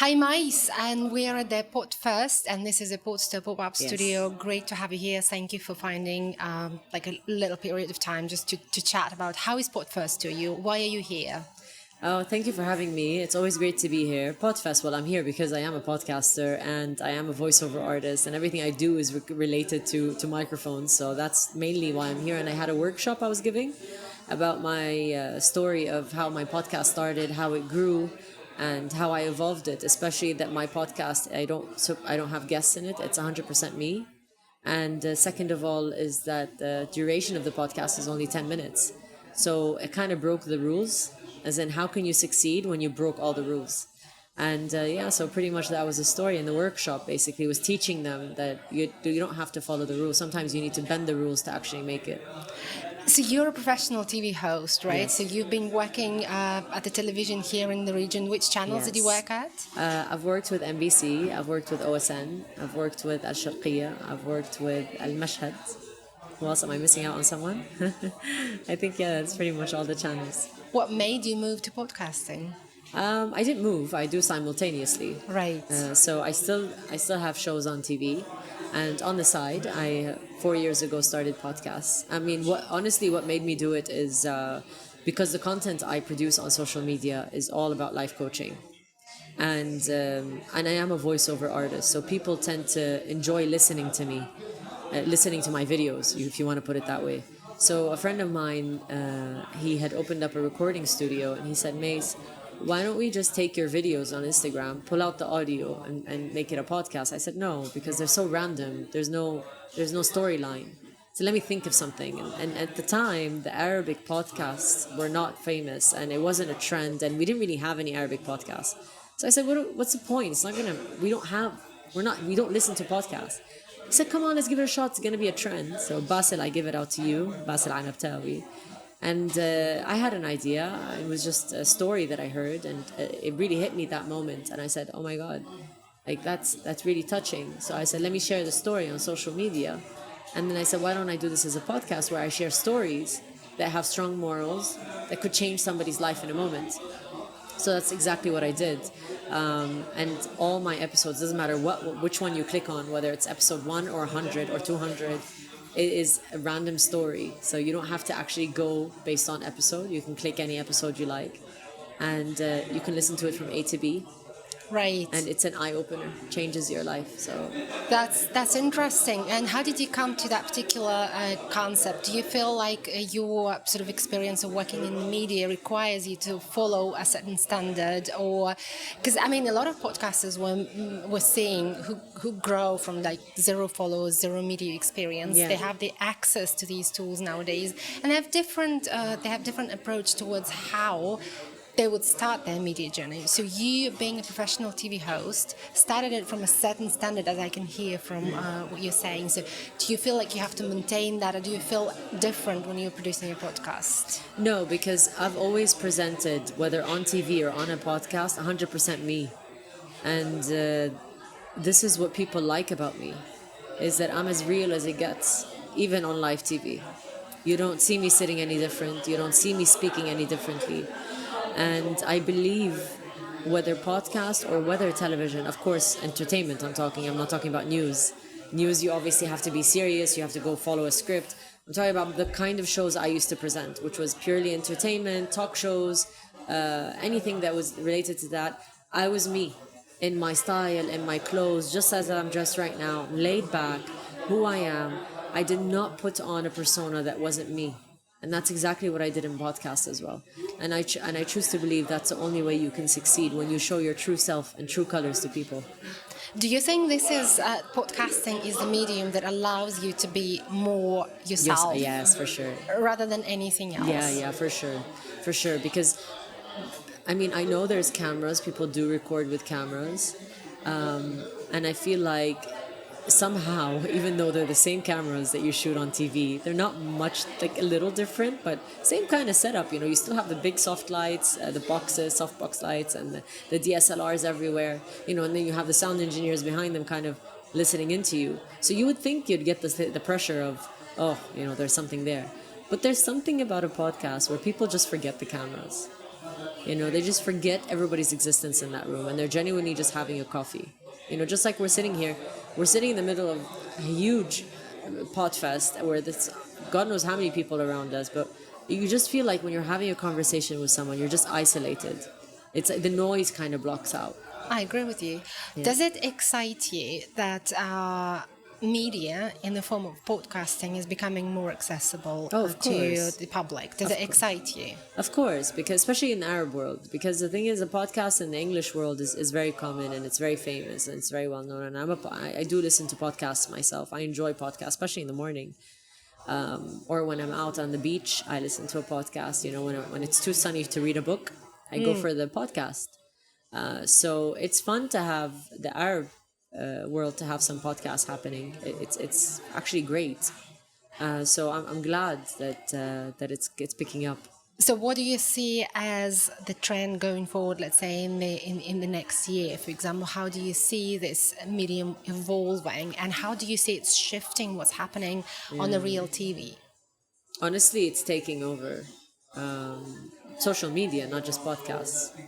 Hi, Mais, and we are at the PodFest, and this is a Podster pop-up studio. Great to have you here. Thank you for finding like a little period of time just to chat about how is PodFest to you? Why are you here? Oh, thank you for having me. It's always great to be here. PodFest, well, I'm here because I am a podcaster and I am a voiceover artist, and everything I do is related to microphones. So that's mainly why I'm here. And I had a workshop I was giving about my story of how my podcast started, how it grew, and how I evolved it. Especially that my podcast, I don't have guests in it. It's 100% me. And second of all is that the duration of the podcast is only 10 minutes. So it kind of broke the rules, as in how can you succeed when you broke all the rules? And so pretty much that was the story in the workshop. Basically, was teaching them that you don't have to follow the rules. Sometimes you need to bend the rules to actually make it. So you're a professional TV host, right? Yes. So you've been working at the television here in the region. Which channels did you Yes. work at? I've worked with NBC, I've worked with OSN, I've worked with Al Sharqiyya, I've worked with Al Mashhad. Who else am I missing out on someone? I think, yeah, that's pretty much all the channels. What made you move to podcasting? I didn't move. I do simultaneously. Right. So I still have shows on TV, and on the side, I 4 years ago started podcasts. I mean, what made me do it is because the content I produce on social media is all about life coaching, and I am a voiceover artist, so people tend to enjoy listening to me, listening to my videos, if you want to put it that way. So a friend of mine, he had opened up a recording studio, and he said, Mace, why don't we just take your videos on Instagram, pull out the audio, and make it a podcast? I said, no, because they're so random. There's no storyline. So let me think of something. And at the time, the Arabic podcasts were not famous, and it wasn't a trend, and we didn't really have any Arabic podcasts. So I said, what's the point? It's not gonna. We don't listen to podcasts. He said, come on, let's give it a shot. It's gonna be a trend. So Basil, I give it out to you, Basil Anabtawi. And I had an idea. It was just a story that I heard, and it really hit me that moment. And I said, oh my God, like that's really touching. So I said, let me share the story on social media. And then I said, why don't I do this as a podcast where I share stories that have strong morals that could change somebody's life in a moment? So that's exactly what I did. And all my episodes, doesn't matter which one you click on, whether it's episode 1 or 100 or 200, it is a random story. So you don't have to actually go based on episode. You can click any episode you like, and you can listen to it from A to B. Right. And it's an eye-opener, changes your life. So That's interesting. And how did you come to that particular concept? Do you feel like your sort of experience of working in the media requires you to follow a certain standard, or because I mean a lot of podcasters we're seeing who grow from like 0 followers, 0 media experience. Yeah. They have the access to these tools nowadays, and they have different approach towards how they would start their media journey. So you, being a professional TV host, started it from a certain standard, as I can hear from what you're saying. So do you feel like you have to maintain that, or do you feel different when you're producing a podcast? no, because I've always presented, whether on TV or on a podcast, 100% me. And this is what people like about me, is that I'm as real as it gets, even on live TV. You don't see me sitting any different. You don't see me speaking any differently. And I believe whether podcast or whether television, of course, entertainment I'm not talking about news. News, you obviously have to be serious, you have to go follow a script. I'm talking about the kind of shows I used to present, which was purely entertainment, talk shows, anything that was related to that. I was me, in my style, in my clothes, just as I'm dressed right now, laid back, who I am. I did not put on a persona that wasn't me. And that's exactly what I did in podcasts as well. And I choose to believe that's the only way you can succeed, when you show your true self and true colors to people. Do you think this is podcasting is the medium that allows you to be more yourself? Yes, for sure. Rather than anything else? Yeah, for sure. Because, I mean, I know there's cameras, people do record with cameras. And I feel like somehow, even though they're the same cameras that you shoot on TV, they're not much, like a little different, but same kind of setup. You know, you still have the big soft lights, the boxes, softbox lights, and the DSLRs everywhere. You know, and then you have the sound engineers behind them, kind of listening into you. So you would think you'd get the pressure of, oh, you know, there's something there. But there's something about a podcast where people just forget the cameras. You know, they just forget everybody's existence in that room, and they're genuinely just having a coffee. You know, just like we're sitting here, we're sitting in the middle of a huge PodFest where this, God knows how many people around us, but you just feel like when you're having a conversation with someone, you're just isolated. It's the noise kind of blocks out. I agree with you. Does it excite you that media in the form of podcasting is becoming more accessible Oh, of to course. the public? Does it excite you? Of course, because especially in the Arab world, because the thing is, a podcast in the English world is very common and it's very famous and it's very well known. And I do listen to podcasts myself. I enjoy podcasts, especially in the morning, or when I'm out on the beach. I listen to a podcast. You know, when it's too sunny to read a book, I go for the podcast. So it's fun to have the Arab world to have some podcasts happening. It's actually great. So I'm glad that it's picking up. So, what do you see as the trend going forward? Let's say in the next year, for example, how do you see this medium evolving, and how do you see it's shifting? What's happening on the real TV? Honestly, it's taking over social media, not just podcasts.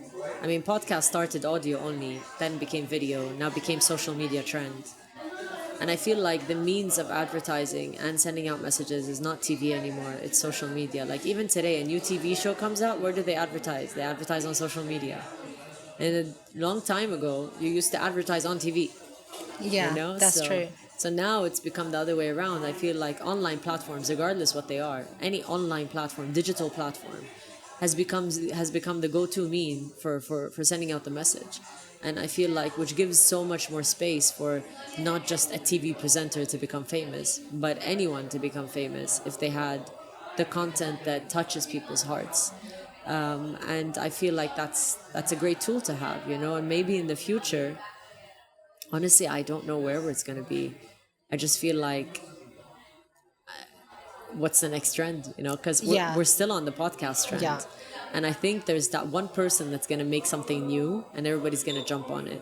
I mean, podcasts started audio only, then became video, now became social media trend. And I feel like the means of advertising and sending out messages is not TV anymore, it's social media. Like even today, a new TV show comes out, where do they advertise? They advertise on social media. And a long time ago, you used to advertise on TV. Yeah, You know? that's true. So now it's become the other way around. I feel like online platforms, regardless what they are, any online platform, digital platform, has become the go-to mean for sending out the message. And I feel like which gives so much more space for not just a TV presenter to become famous, but anyone to become famous if they had the content that touches people's hearts. And I feel like that's a great tool to have, you know. And maybe in the future, honestly, I don't know where it's going to be. I just feel like what's the next trend, you know, because we're still on the podcast trend. Yeah. And I think there's that one person that's going to make something new and everybody's going to jump on it.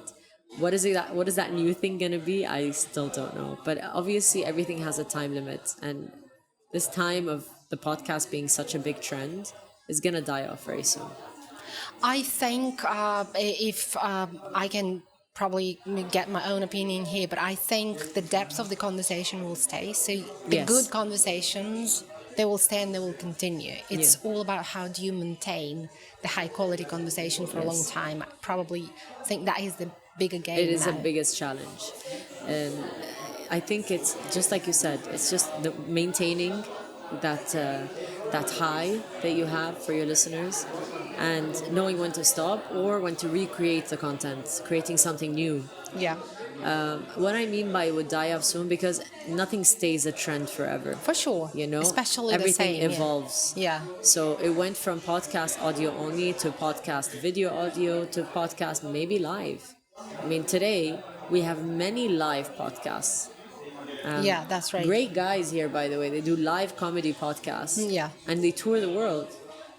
What is that new thing going to be? I still don't know. But obviously everything has a time limit, and this time of the podcast being such a big trend is going to die off very soon. I think if I can probably get my own opinion here, but I think the depth of the conversation will stay. So the Yes. good conversations, they will stay and they will continue. It's all about how do you maintain the high quality conversation for a long time. I probably think that is the bigger game. It is the now. biggest challenge. And I think it's just like you said, it's just the maintaining that high that you have for your listeners, and knowing when to stop or when to recreate the content, creating something new. Yeah, What I mean by it would die off soon, because nothing stays a trend forever. for sure. You know, especially everything the same, evolves. Yeah. So it went from podcast audio only to podcast video audio to podcast maybe live. I mean, today we have many live podcasts. Yeah, that's right. Great guys here, by the way. They do live comedy podcasts. Yeah. And they tour the world.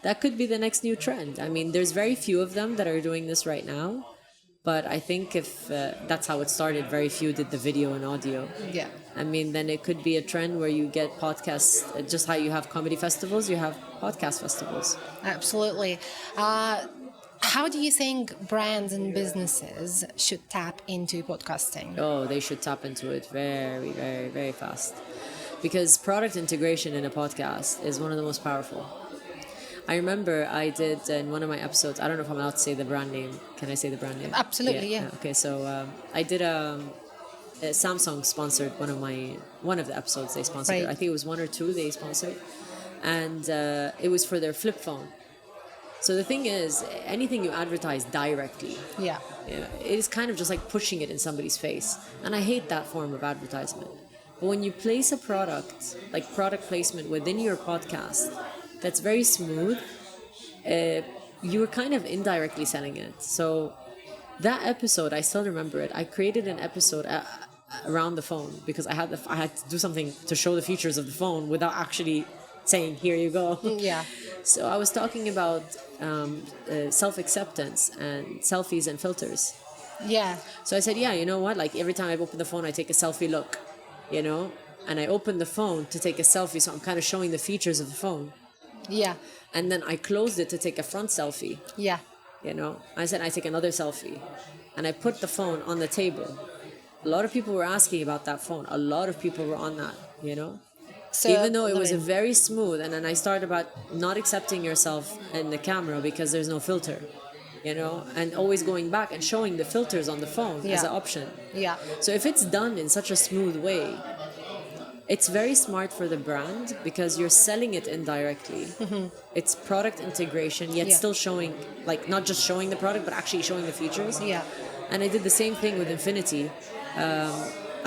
That could be the next new trend. I mean, there's very few of them that are doing this right now. But I think if that's how it started, very few did the video and audio. Yeah. I mean, then it could be a trend where you get podcasts, just how you have comedy festivals, you have podcast festivals. Absolutely. How do you think brands and businesses should tap into podcasting? Oh, they should tap into it very, very, very fast. Because product integration in a podcast is one of the most powerful. I remember I did in one of my episodes, I don't know if I'm allowed to say the brand name. Can I say the brand name? Absolutely, yeah. Okay, so I did Samsung sponsored one of the episodes they sponsored. Right. I think it was one or two they sponsored. And it was for their flip phone. So the thing is, anything you advertise directly, Yeah. it is kind of just like pushing it in somebody's face. And I hate that form of advertisement. But when you place a product, like product placement within your podcast, that's very smooth, you were kind of indirectly selling it. So that episode, I still remember it. I created an episode around the phone because I had to do something to show the features of the phone without actually saying, here you go. Yeah. So I was talking about self-acceptance and selfies and filters. Yeah. So I said, yeah, you know what? Like every time I open the phone, I take a selfie look, you know? And I open the phone to take a selfie, so I'm kind of showing the features of the phone. Yeah. And then I closed it to take a front selfie. Yeah. You know, I said I take another selfie, and I put the phone on the table. A lot of people were asking about that phone. A lot of people were on that. You know, So, even though it I was a mean, very smooth. And then I started about not accepting yourself in the camera because there's no filter. You know, and always going back and showing the filters on the phone as yeah. an option. Yeah. So if it's done in such a smooth way, it's very smart for the brand because you're selling it indirectly. It's product integration, yet Yeah. still showing, like, not just showing the product, but actually showing the features. Yeah. And I did the same thing with Infinity.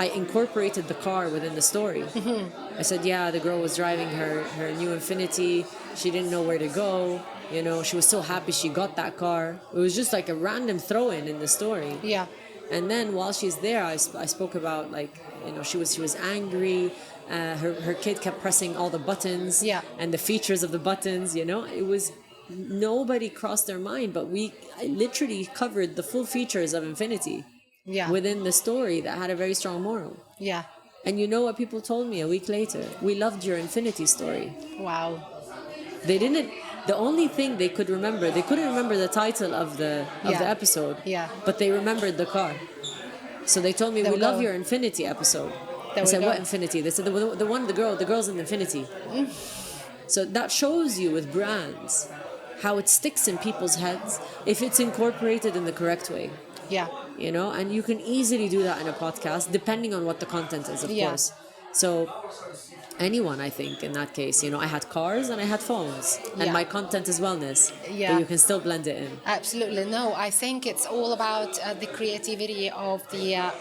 I incorporated the car within the story. I said, yeah, the girl was driving her new Infinity. She didn't know where to go. You know, she was so happy she got that car. It was just like a random throw-in in the story. Yeah. And then while she's there, I spoke about, like, you know, she was angry. Her kid kept pressing all the buttons. Yeah. And the features of the buttons. You know, it was, nobody crossed their mind, but I literally covered the full features of Infinity. Yeah. Within the story that had a very strong moral. Yeah. And you know what people told me a week later? We loved your Infinity story. Wow. They didn't. The only thing they could remember, they couldn't remember the title of the Yeah. episode. Yeah. But they remembered the car. So they told me, There we we love go. your Infinity episode. There I we said, go. what Infinity? They said, the girl's in Infinity. So that shows you with brands how it sticks in people's heads if it's incorporated in the correct way. Yeah. You know, and you can easily do that in a podcast depending on what the content is, of Yeah. course. So anyone, I think, in that case, you know, I had cars and I had phones, and Yeah. my content is wellness. Yeah. But you can still blend it in. Absolutely. No, I think it's all about the creativity of the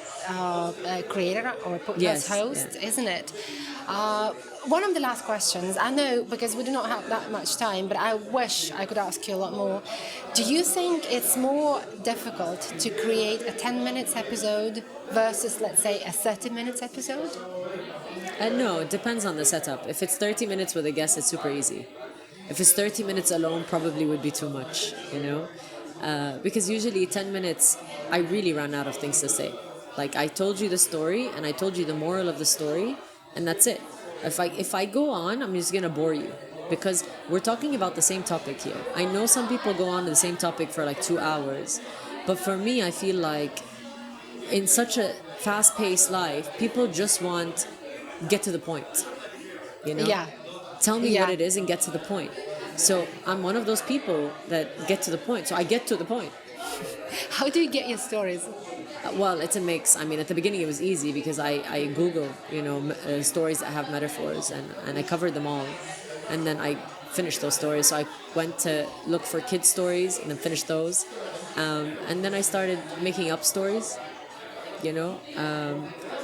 creator or podcast Yes, host, yeah. isn't it? One of the last questions, I know because we do not have that much time, but I wish I could ask you a lot more. Do you think it's more difficult to create a 10 minutes episode versus, let's say, a 30 minutes episode? No, it depends on the setup. If it's 30 minutes with a guest, it's super easy. If it's 30 minutes alone, probably would be too much, you know? Because usually 10 minutes, I really ran out of things to say. Like, I told you the story, and I told you the moral of the story, and that's it. If I go on, I'm just gonna bore you. Because we're talking about the same topic here. I know some people go on to the same topic for like 2 hours. But for me, I feel like in such a fast-paced life, people just want get to the point. You know? Yeah. Tell me Yeah. what it is and get to the point. So I'm one of those people that get to the point. So I get to the point. How do you get your stories? Well, it's a mix. I mean, at the beginning it was easy because I Google, you know, stories that have metaphors, and I covered them all. And then I finished those stories. So I went to look for kids' stories and then finished those. And then I started making up stories, you know,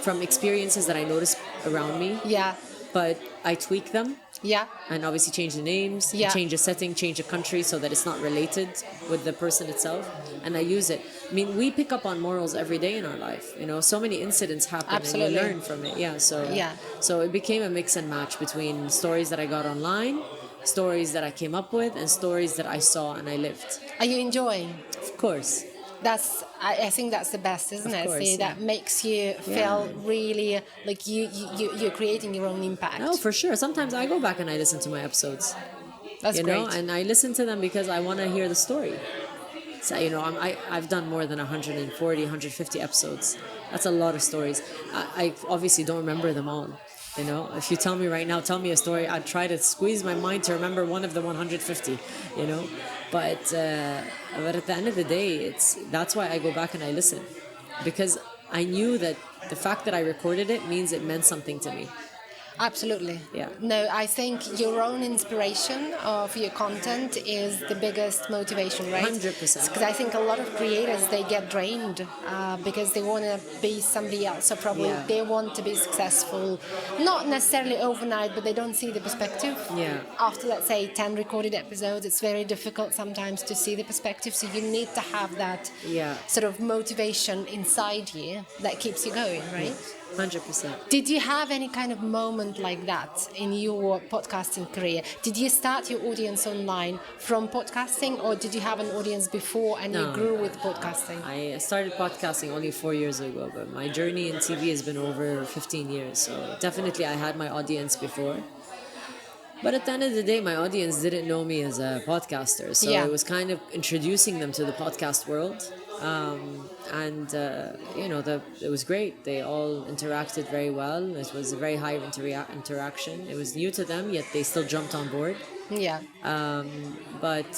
from experiences that I noticed around me. Yeah. But I tweak them. Yeah. And obviously change the names, Yeah. change the setting, change the country so that it's not related with the person itself. And I use it. I mean, we pick up on morals every day in our life. You know, so many incidents happen Absolutely. and you learn from it. Yeah. Yeah. So it became a mix and match between stories that I got online, stories that I came up with, and stories that I saw and I lived. Are you enjoying? Of course. I think that's the best, isn't Of it? course, See, yeah. that makes you feel really like you're creating your own impact. No, for sure. Sometimes I go back and I listen to my episodes. That's You great. know, and I listen to them because I want to hear the story. So, you know, I've done more than 140, 150 episodes. That's a lot of stories. I obviously don't remember them all. You know, if you tell me right now, tell me a story, I'd try to squeeze my mind to remember one of the 150, you know. But at the end of the day, that's why I go back and I listen. Because I knew that the fact that I recorded it means it meant something to me. Absolutely. Yeah. No, I think your own inspiration of your content is the biggest motivation, right? 100%. Because I think a lot of creators, they get drained because they want to be somebody else. So probably Yeah. they want to be successful, not necessarily overnight, but they don't see the perspective. Yeah. After, let's say, 10 recorded episodes, it's very difficult sometimes to see the perspective. So you need to have that Yeah. sort of motivation inside you that keeps you going, right? 100%. Did you have any kind of moment like that in your podcasting career? Did you start your audience online from podcasting, or did you have an audience before and you No. grew with podcasting? I started podcasting only 4 years ago, but my journey in TV has been over 15 years. So definitely I had my audience before. But at the end of the day, my audience didn't know me as a podcaster, so Yeah. it was kind of introducing them to the podcast world. And it was great. They all interacted very well. It was a very high interaction. It was new to them, yet they still jumped on board. Yeah. But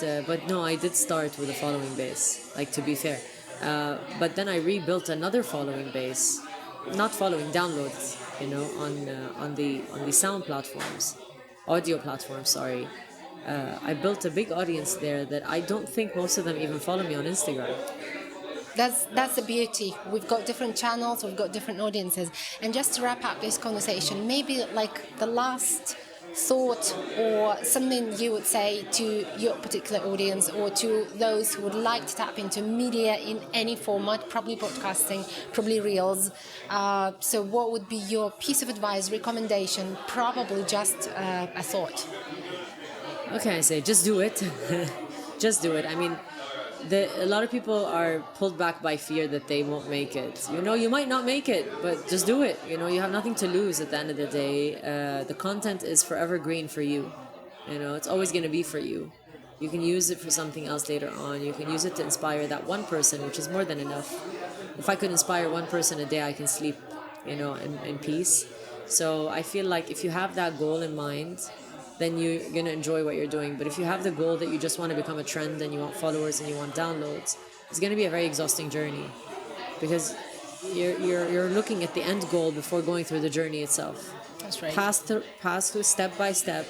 no, I did start with a following base. Like, to be fair, but then I rebuilt another following base, not following, downloads. On the sound platforms, audio platforms. Sorry, I built a big audience there that I don't think most of them even follow me on Instagram. That's the beauty. We've got different channels, we've got different audiences. And just to wrap up this conversation, maybe like the last thought or something you would say to your particular audience or to those who would like to tap into media in any format, probably podcasting, probably reels. So what would be your piece of advice, recommendation, probably just a thought? What can I say? Just do it. Just do it. I mean, a lot of people are pulled back by fear that they won't make it. You might not make it, but just do it. You have nothing to lose at the end of the day. The content is forever green for you. It's always going to be for you. You can use it for something else later on. You can use it to inspire that one person, which is more than enough. If I could inspire one person a day, I can sleep, in peace. So I feel like if you have that goal in mind, then you're going to enjoy what you're doing. But if you have the goal that you just want to become a trend and you want followers and you want downloads, it's going to be a very exhausting journey, because you're looking at the end goal before going through the journey itself. That's right. Pass through step by step,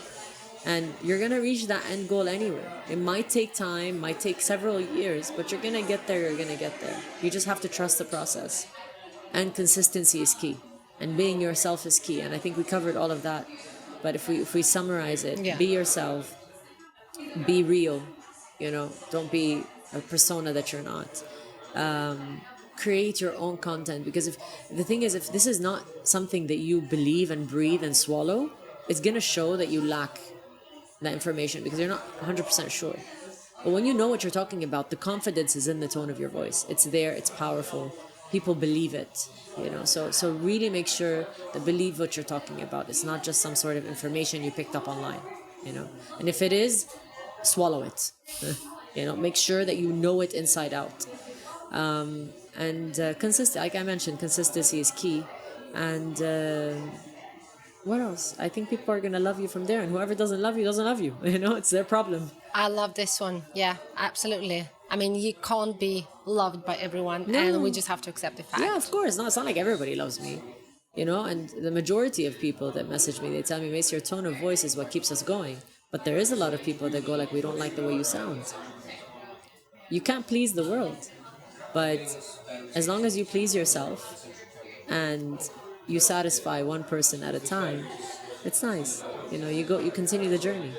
and you're going to reach that end goal anyway. It might take time, might take several years, but you're going to get there. You're going to get there. You just have to trust the process. And consistency is key. And being yourself is key. And I think we covered all of that. But if we summarize it, Yeah. Be yourself, be real, don't be a persona that you're not. Create your own content, because if this is not something that you believe and breathe and swallow, it's going to show that you lack that information because you're not 100% sure. But when you know what you're talking about, the confidence is in the tone of your voice. It's there, it's powerful. People believe it, So really make sure to believe what you're talking about. It's not just some sort of information you picked up online, And if it is, swallow it. Make sure that you know it inside out. Like I mentioned, consistency is key. And what else? I think people are gonna love you from there, and whoever doesn't love you. It's their problem. I love this one. Yeah, absolutely. I mean, you can't be loved by everyone, No. and we just have to accept the fact. Yeah, of course. No, it's not like everybody loves me, And the majority of people that message me, they tell me, Mace, your tone of voice is what keeps us going. But there is a lot of people that go like, we don't like the way you sound. You can't please the world, but as long as you please yourself and you satisfy one person at a time, it's nice. You continue the journey.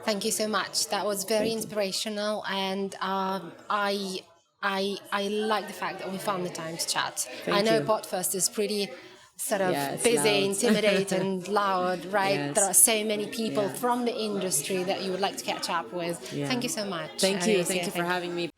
Thank you so much. That was very inspirational, and I like the fact that we found the time to chat. Thank I know you. PodFest is pretty sort of it's busy, loud. intimidating, and loud, right? Yes. There are so many people Yeah. from the industry that you would like to catch up with. Yeah. Thank you so much. Thank you Alicia. for having me.